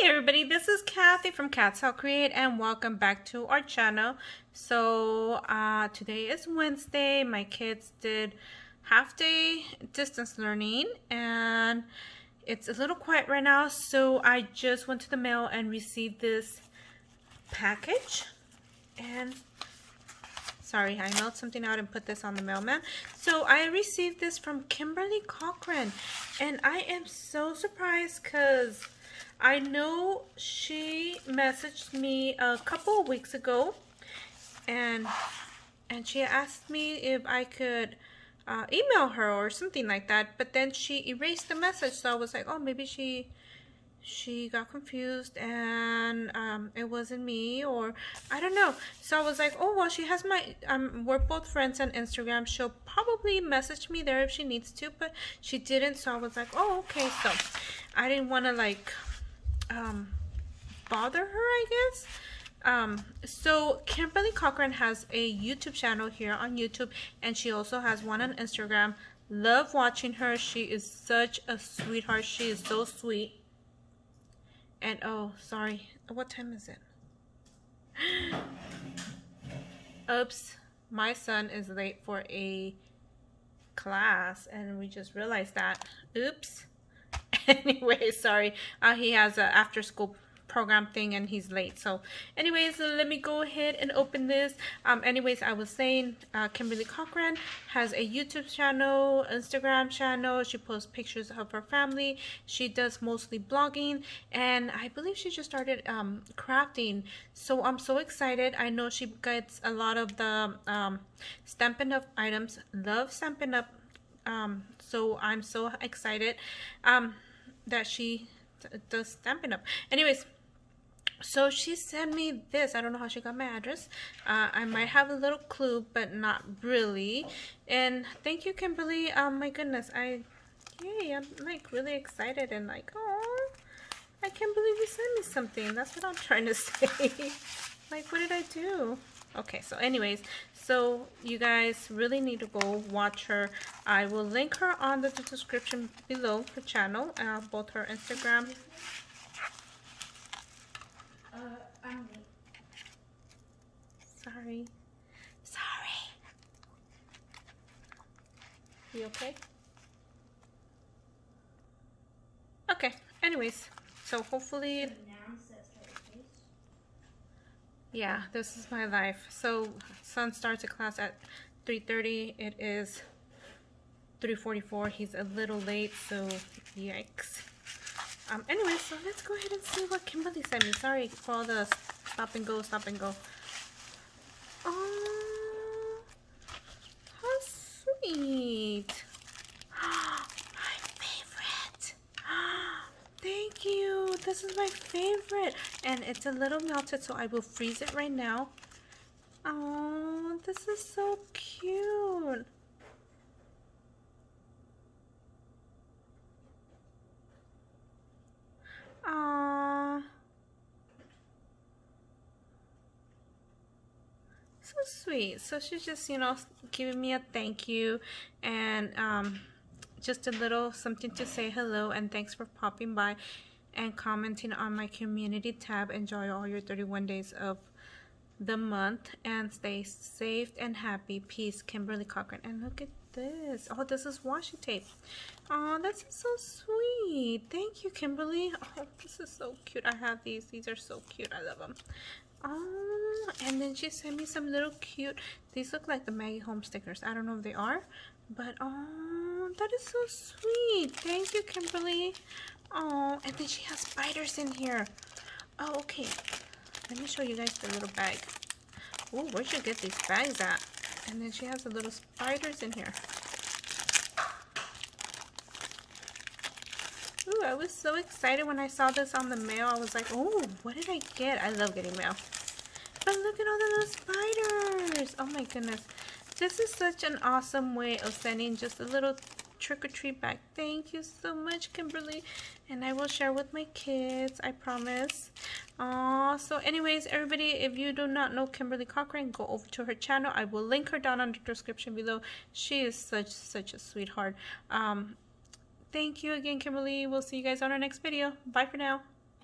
Hi everybody, this is Kathy from katzelcreate and welcome back to our channel. So today is Wednesday. My kids did half-day distance learning and it's a little quiet right now, so I just went to the mail and received this package. And sorry, I mailed something out and put this on the mailman. So I received this from Kimberly Cochran and I am so surprised because I know she messaged me a couple of weeks ago and she asked me if I could email her or something like that, but then she erased the message, so I was like, oh, maybe she got confused and it wasn't me, or I don't know. So I was like, oh well, she has my we're both friends on Instagram, she'll probably message me there if she needs to, but she didn't. So I was like, oh okay. So I didn't want to like bother her, I guess. So Kimberly Cochran has a YouTube channel here on YouTube, and she also has one on Instagram. Love watching her. She is such a sweetheart. She is so sweet. And oh, sorry, what time is it? Oops, my son is late for a class and we just realized that. Oops. Anyway, sorry, he has an after school program thing and he's late. So anyways, let me go ahead and open this. Anyways, I was saying Kimberly Cochran has a YouTube channel, Instagram channel. She posts pictures of her family. She does mostly blogging, and I believe she just started crafting. So I'm so excited. I know she gets a lot of the Stampin' Up items. Love Stampin' Up. So I'm so excited that she does Stampin' Up. Anyways, so she sent me this. I don't know how she got my address. I might have a little clue, but not really. And thank you, Kimberly. My goodness, I'm like really excited and like, oh, I can't believe you sent me something. That's what I'm trying to say. Like, what did I do? Okay, so anyways, so you guys really need to go watch her. I will link her on the description below, her channel, both her Instagram. I'm late. Sorry. You okay? Okay, anyways, so hopefully, yeah, this is my life. So son starts a class at 3:30. It is 3:44. He's a little late, so yikes. Anyway, so let's go ahead and see what Kimberly sent me. Sorry for all the stop and go. Oh, how sweet. My favorite. Thank you. This is my favorite. And it's a little melted, so I will freeze it right now. Oh, this is so cute. Aww. So sweet. So she's just, you know, giving me a thank you and just a little something to say hello and thanks for popping by and commenting on my community tab. Enjoy all your 31 days of the month and stay safe and happy. Peace, Kimberly Cochran. And look at this. Oh, this is washi tape. Oh, this is so sweet. Thank you, Kimberly. Oh, this is so cute. I have these. These are so cute. I love them. Oh, and then she sent me some little cute, these look like the Maggie Home stickers. I don't know if they are, but oh, that is so sweet. Thank you, Kimberly. Oh, and then she has spiders in here. Oh, okay. Let me show you guys the little bag. Oh, where'd you get these bags at? And then she has the little spiders in here. Ooh, I was so excited when I saw this on the mail. I was like, oh, what did I get? I love getting mail. But look at all the little spiders. Oh my goodness. This is such an awesome way of sending just a little trick-or-treat bag. Thank you so much, Kimberly. And I will share with my kids, I promise. So anyways, everybody, if you do not know Kimberly Cochran, go over to her channel. I will link her down in the description below. She is such a sweetheart. Thank you again, Kimberly. We'll see you guys on our next video. Bye for now.